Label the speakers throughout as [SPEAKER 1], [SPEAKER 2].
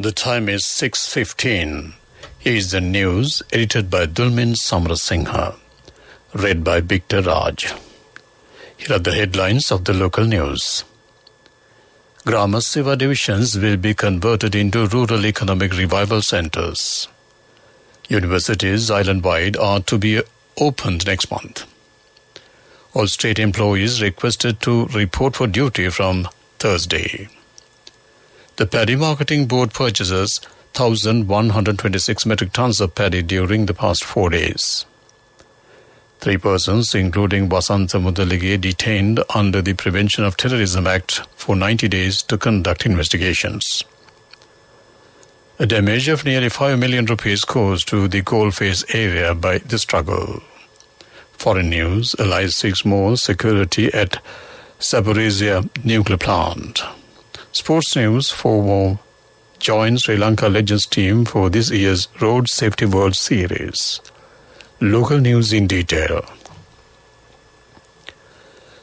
[SPEAKER 1] The time is 6:15. Here is the news edited by Dulmin Samrasingha, read by Victor Raj. Here are the headlines of the local news. Grama Seva divisions will be converted into rural economic revival centres. Universities island-wide are to be opened next month. All state employees requested to report for duty from Thursday. The Paddy Marketing Board purchases 1,126 metric tons of paddy during the past 4 days. 3 persons, including Vasantha Mudalige, detained under the Prevention of Terrorism Act for 90 days to conduct investigations. A damage of nearly 5 million rupees caused to the coalface area by the struggle. Foreign news, Allies seeks more security at Zaporizhzhia nuclear plant. Sports news, Fomo joins Sri Lanka Legends team for this year's Road Safety World Series. Local news in detail.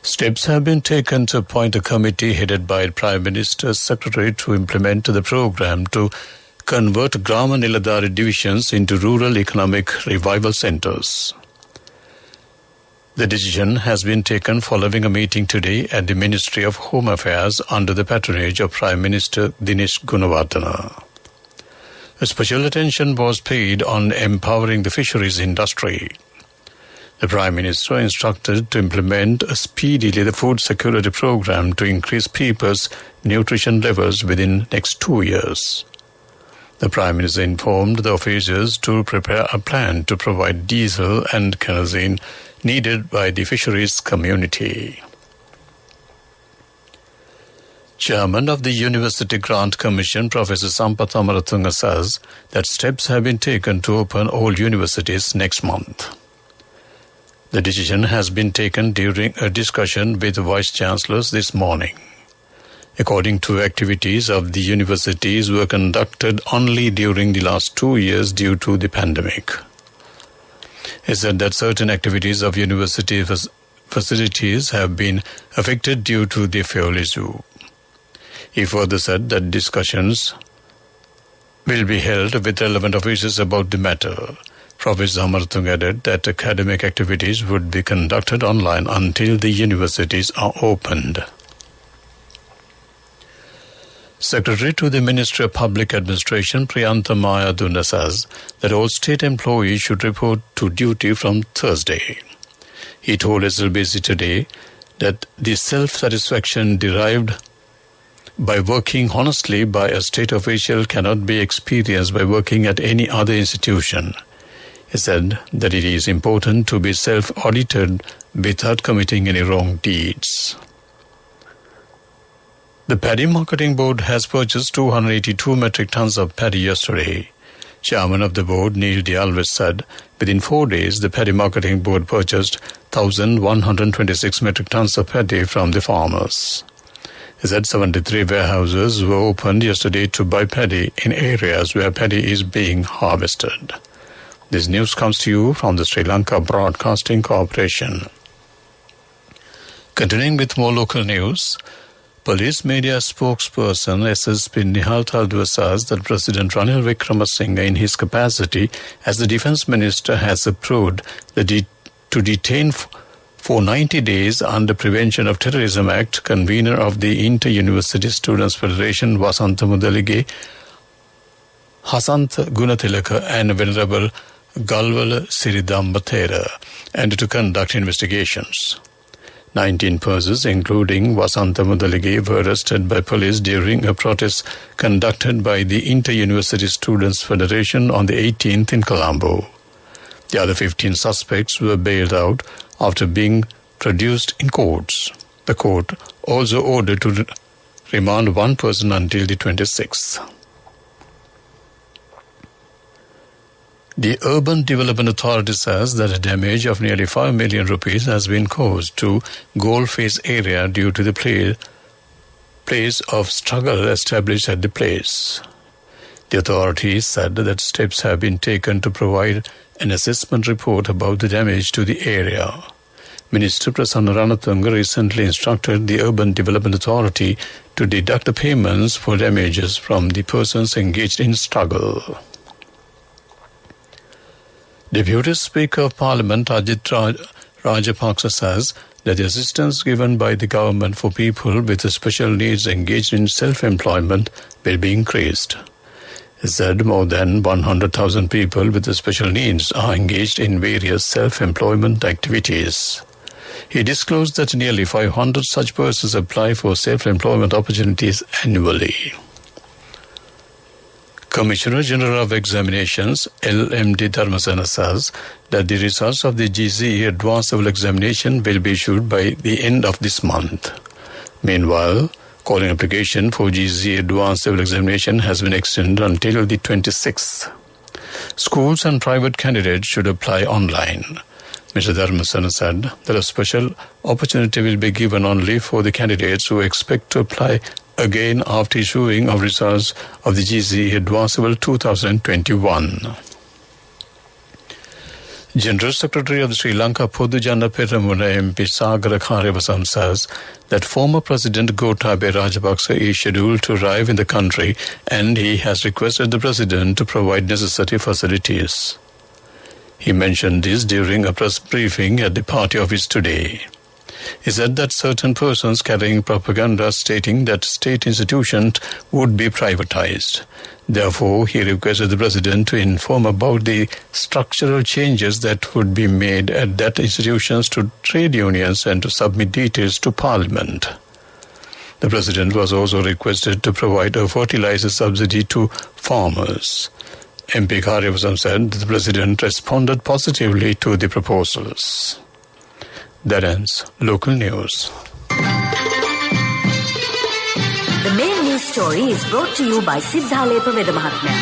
[SPEAKER 1] Steps have been taken to appoint a committee headed by Prime Minister's Secretary to implement the program to convert Grama Niladhari divisions into rural economic revival centres. The decision has been taken following a meeting today at the Ministry of Home Affairs under the patronage of Prime Minister Dinesh Gunawardena. A special attention was paid on empowering the fisheries industry. The Prime Minister instructed to implement speedily the food security program to increase people's nutrition levels within next 2 years. The Prime Minister informed the officials to prepare a plan to provide diesel and kerosene needed by the fisheries community. Chairman of the University Grant Commission, Professor Sampath Amaratunga, says that steps have been taken to open all universities next month. The decision has been taken during a discussion with Vice-Chancellors this morning. According to activities of the universities were conducted only during the last 2 years due to the pandemic. He said that certain activities of university facilities have been affected due to the fuel issue. He further said that discussions will be held with relevant officials about the matter. Professor Amaratunga added that academic activities would be conducted online until the universities are opened. Secretary to the Ministry of Public Administration, Priyantha Mayaduna, says that all state employees should report to duty from Thursday. He told SLBC today that the self-satisfaction derived by working honestly by a state official cannot be experienced by working at any other institution. He said that it is important to be self-audited without committing any wrong deeds. The Paddy Marketing Board has purchased 282 metric tons of paddy yesterday. Chairman of the board, Neil D'Alvis, said within 4 days the Paddy Marketing Board purchased 1,126 metric tons of paddy from the farmers. He said 73 warehouses were opened yesterday to buy paddy in areas where paddy is being harvested. This news comes to you from the Sri Lanka Broadcasting Corporation. Continuing with more local news, Police media spokesperson SSP Nihal Taldua says that President Ranil Wickremesinghe, in his capacity as the Defence Minister, has approved to detain for 90 days under Prevention of Terrorism Act convener of the Inter-University Students' Federation Vasantha Mudalige, Hasanth Gunatilaka and Venerable Galwala Siridambathera, and to conduct investigations. 19 persons, including Vasantha Mudalige, were arrested by police during a protest conducted by the Inter-University Students' Federation on the 18th in Colombo. The other 15 suspects were bailed out after being produced in courts. The court also ordered to remand one person until the 26th. The Urban Development Authority says that a damage of nearly 5 million rupees has been caused to Goldface area due to the place of struggle established at the place. The authorities said that steps have been taken to provide an assessment report about the damage to the area. Minister Prasanna Ranatunga recently instructed the Urban Development Authority to deduct the payments for damages from the persons engaged in struggle. Deputy Speaker of Parliament Ajit Rajapaksa says that the assistance given by the government for people with special needs engaged in self-employment will be increased. He said more than 100,000 people with special needs are engaged in various self-employment activities. He disclosed that nearly 500 such persons apply for self-employment opportunities annually. Commissioner General of Examinations, LMD Dharmasena, says that the results of the GCE Advanced Level Examination will be issued by the end of this month. Meanwhile, calling application for GCE Advanced Level Examination has been extended until the 26th. Schools and private candidates should apply online. Mr. Dharmasena said that a special opportunity will be given only for the candidates who expect to apply again after issuing of results of the GCE Advanced Level 2021. General Secretary of the Sri Lanka Podujana Peramuna MP Sagara Karewasam says that former President Gotabaya Rajapaksa is scheduled to arrive in the country and he has requested the President to provide necessary facilities. He mentioned this during a press briefing at the party office today. He said that certain persons carrying propaganda stating that state institutions would be privatized. Therefore, he requested the President to inform about the structural changes that would be made at that institutions to trade unions and to submit details to Parliament. The President was also requested to provide a fertilizer subsidy to farmers. MP Karewasam said that the President responded positively to the proposals. That ends local news.
[SPEAKER 2] The main news story is brought to you by Siddhalepa Vedamahatmya.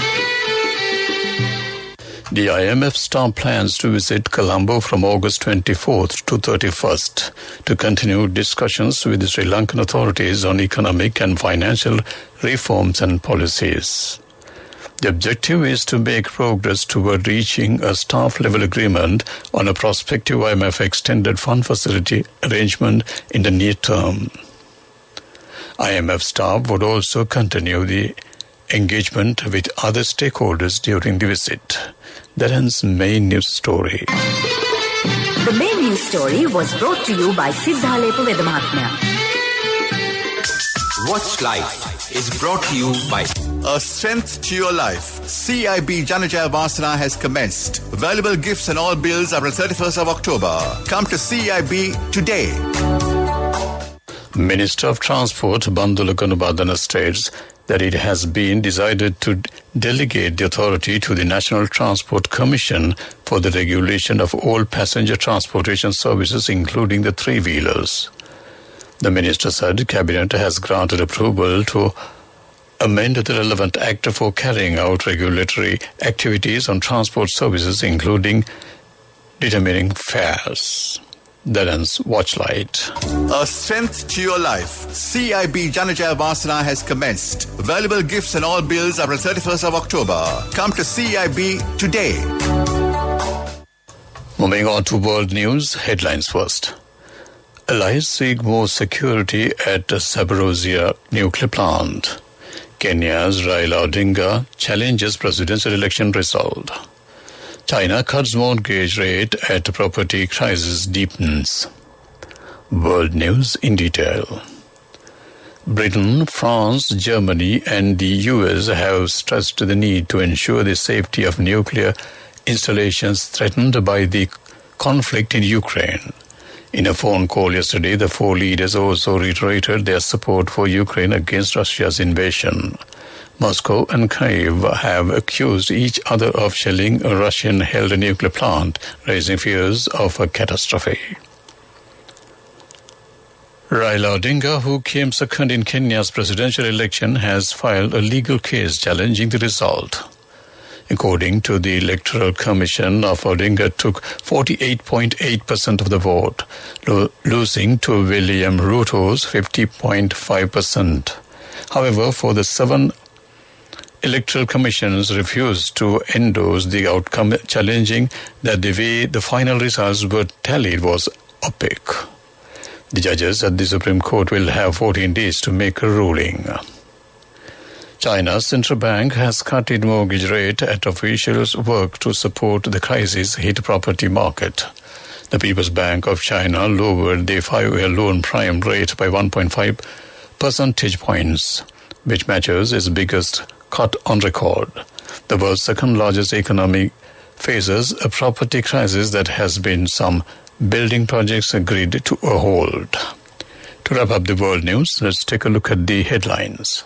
[SPEAKER 1] The IMF staff plans to visit Colombo from August 24th to 31st to continue discussions with the Sri Lankan authorities on economic and financial reforms and policies. The objective is to make progress toward reaching a staff-level agreement on a prospective IMF extended fund facility arrangement in the near term. IMF staff would also continue the engagement with other stakeholders during the visit. That ends main news story.
[SPEAKER 2] The main news story was brought to you by Siddhalepa Vedamahatmya.
[SPEAKER 3] Watch Life is brought to you by
[SPEAKER 4] A Strength to Your Life. CIB Janajaya Vasana has commenced. Valuable gifts and all bills are on 31st of October. Come to CIB today.
[SPEAKER 1] Minister of Transport Bandula Ganubadana states that it has been decided to delegate the authority to the National Transport Commission for the regulation of all passenger transportation services, including the three-wheelers. The minister said Cabinet has granted approval to amend the relevant act for carrying out regulatory activities on transport services, including determining fares. That ends Watchlight.
[SPEAKER 4] A Strength to Your Life. CIB Janajaya Vasana has commenced. Valuable gifts and all bills are on 31st of October. Come to CIB today.
[SPEAKER 1] Moving on to world news, headlines first. Allies seek more security at Zaporozhye nuclear plant. Kenya's Raila Odinga challenges presidential election result. China cuts mortgage rate at property crisis deepens. World news in detail. Britain, France, Germany and the US have stressed the need to ensure the safety of nuclear installations threatened by the conflict in Ukraine. In a phone call yesterday, the four leaders also reiterated their support for Ukraine against Russia's invasion. Moscow and Kyiv have accused each other of shelling a Russian-held nuclear plant, raising fears of a catastrophe. Raila Odinga, who came second in Kenya's presidential election, has filed a legal case challenging the result. According to the Electoral Commission, Odinga took 48.8% of the vote, losing to William Ruto's 50.5%. However, for the 7 electoral commissions refused to endorse the outcome, challenging that the way the final results were tallied was OPEC. The judges at the Supreme Court will have 14 days to make a ruling. China's central bank has cut its mortgage rate as officials work to support the crisis-hit property market. The People's Bank of China lowered the 5-year loan prime rate by 1.5 percentage points, which matches its biggest cut on record. The world's second-largest economy faces a property crisis that has been some building projects agreed to a hold. To wrap up the world news, let's take a look at the headlines.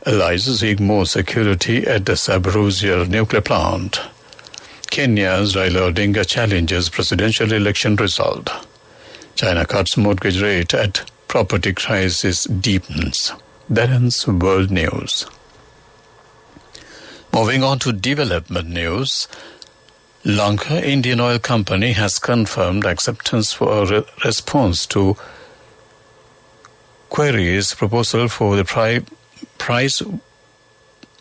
[SPEAKER 1] Allies seek more security at the Zaporizhzhia nuclear plant. Kenya's Raila Odinga challenges presidential election result. China cuts mortgage rate at property crisis deepens. That ends world news. Moving on to development news, Lanka Indian Oil Company has confirmed acceptance for a response to queries proposal for the Price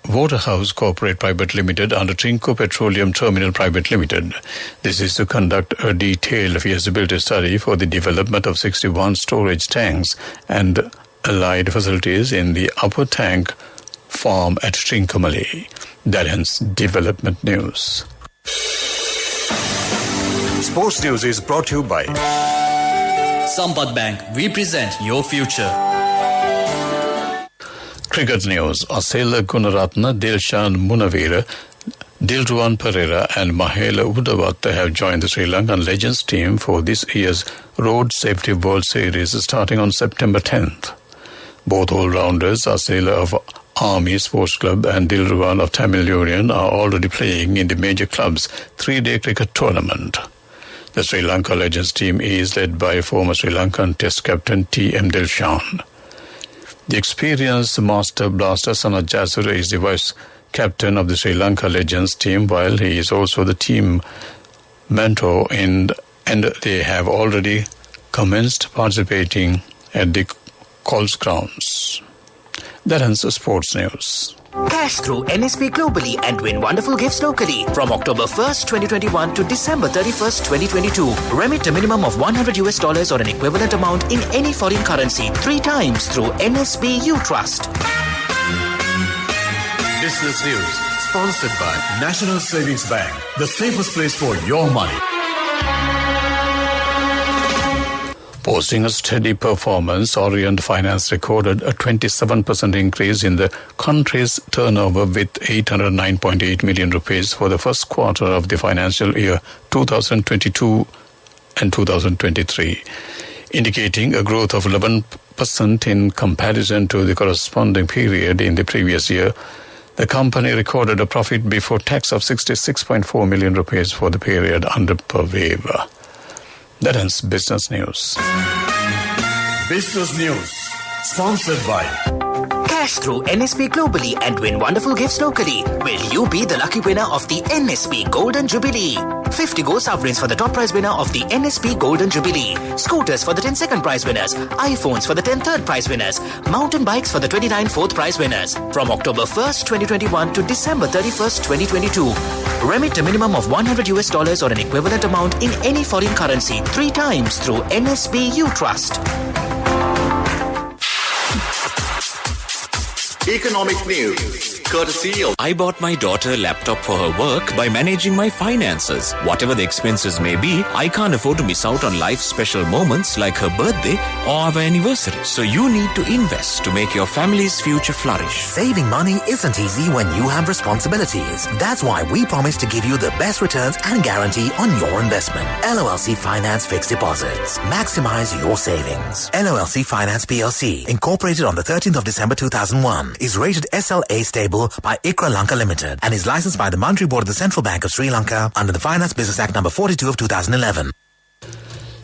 [SPEAKER 1] Waterhouse Corporate Private Limited under Trinco Petroleum Terminal Private Limited. This is to conduct a detailed feasibility study for the development of 61 storage tanks and allied facilities in the upper tank farm at Trincomalee. That ends development news. Sports news is brought to you by
[SPEAKER 5] Sampath Bank. We present your future.
[SPEAKER 1] Cricket news. Asela Gunaratne, Dilshan Munavira, Dilruwan Pereira and Mahela Udawat have joined the Sri Lankan Legends team for this year's Road Safety World Series starting on September 10th. Both all-rounders, Asela of Army Sports Club and Dilruwan of Tamil Union, are already playing in the major club's 3-day cricket tournament. The Sri Lanka Legends team is led by former Sri Lankan Test captain T.M. Dilshan. The experienced master blaster Sanath Jayasuriya is the vice captain of the Sri Lanka Legends team, while he is also the team mentor, and they have already commenced participating at the Coles grounds. That ends the sports news.
[SPEAKER 6] Cash through NSP globally and win wonderful gifts locally. From October 1st, 2021 to December 31st, 2022. Remit a minimum of $100 or an equivalent amount in any foreign currency 3 times through NSP You Trust.
[SPEAKER 1] Business news sponsored by National Savings Bank, the safest place for your money. Posting a steady performance, Orient Finance recorded a 27% increase in the country's turnover with 809.8 million rupees for the first quarter of the financial year 2022 and 2023, indicating a growth of 11% in comparison to the corresponding period in the previous year. The company recorded a profit before tax of 66.4 million rupees for the period under purview. That ends business news. Business news sponsored by
[SPEAKER 6] Cash through NSP globally and win wonderful gifts locally. Will you be the lucky winner of the NSP Golden Jubilee? 50 gold sovereigns for the top prize winner of the NSP Golden Jubilee. Scooters for the 10 second prize winners. iPhones for the 10 third prize winners. Mountain bikes for the 29 fourth prize winners. From October 1st, 2021 to December 31st, 2022. Remit a minimum of $100 or an equivalent amount in any foreign currency 3 times through NSP You Trust.
[SPEAKER 4] Economic news, courtesy of...
[SPEAKER 7] I bought my daughter a laptop for her work by managing my finances. Whatever the expenses may be, I can't afford to miss out on life's special moments like her birthday or our anniversary. So you need to invest to make your family's future flourish.
[SPEAKER 8] Saving money isn't easy when you have responsibilities. That's why we promise to give you the best returns and guarantee on your investment. LOLC Finance Fixed Deposits. Maximize your savings. LOLC Finance PLC, incorporated on the 13th of December 2001, is rated SLA stable by ICRA Lanka Limited and is licensed by the Monetary Board of the Central Bank of Sri Lanka under the Finance Business Act number 42 of 2011.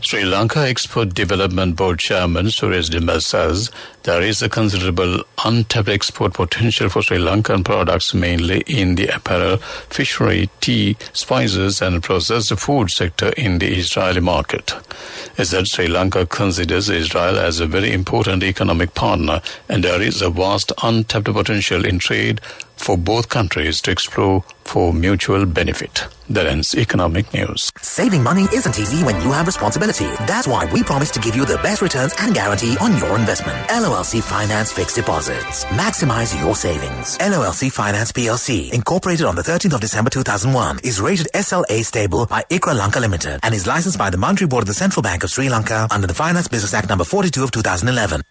[SPEAKER 1] Sri Lanka Export Development Board Chairman Suresh Dimal says there is a considerable untapped export potential for Sri Lankan products, mainly in the apparel, fishery, tea, spices and processed food sector in the Israeli market. He said Sri Lanka considers Israel as a very important economic partner and there is a vast untapped potential in trade, for both countries to explore for mutual benefit. That ends economic news.
[SPEAKER 8] Saving money isn't easy when you have responsibility. That's why we promise to give you the best returns and guarantee on your investment. LOLC Finance Fixed Deposits. Maximize your savings. LOLC Finance PLC, incorporated on the 13th of December 2001, is rated SLA stable by ICRA Lanka Limited and is licensed by the Monetary Board of the Central Bank of Sri Lanka under the Finance Business Act number 42 of 2011.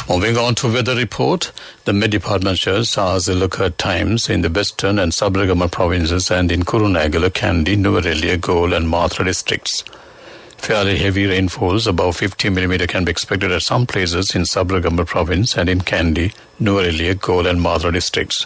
[SPEAKER 1] Moving on to weather report, the Met Department shows showers will occur at times in the western and sub-Ragamar provinces and in Kurunegala, Kandy, Nuwara, Galle and Mathura districts. Fairly heavy rainfalls above 50 mm can be expected at some places in sub-Ragamar province and in Kandy, Nuwara, Galle and Mathura districts.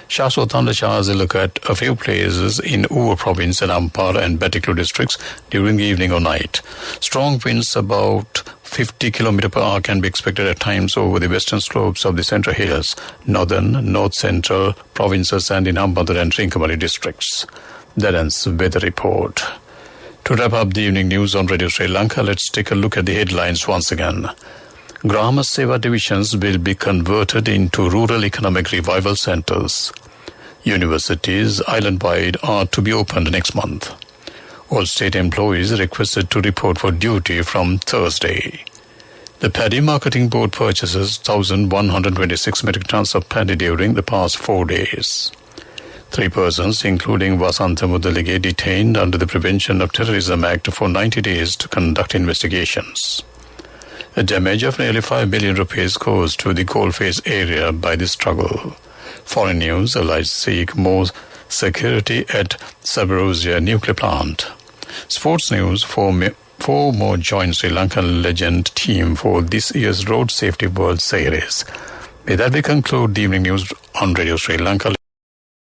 [SPEAKER 1] Showers or thunder showers will occur at a few places in Uva province and Ampara and Batiklu districts during the evening or night. Strong winds about 50 km per hour can be expected at times over the western slopes of the Central Hills, northern, north-central provinces and in Hambantota and Trincomalee districts. That ends weather report. To wrap up the evening news on Radio Sri Lanka, let's take a look at the headlines once again. Grama Seva divisions will be converted into rural economic revival centres. Universities island-wide are to be opened next month. All state employees requested to report for duty from Thursday. The Paddy Marketing Board purchases 1,126 metric tons of paddy during the past 4 days. 3 persons, including Vasantha Mudalige, detained under the Prevention of Terrorism Act for 90 days to conduct investigations. A damage of nearly 5 billion rupees caused to the coalface area by the struggle. Foreign news, allies seek more security at Zaporizhzhia nuclear plant. Sports news, 4 more join Sri Lankan legend team for this year's Road Safety World Series. With that, we conclude the evening news on Radio Sri Lanka.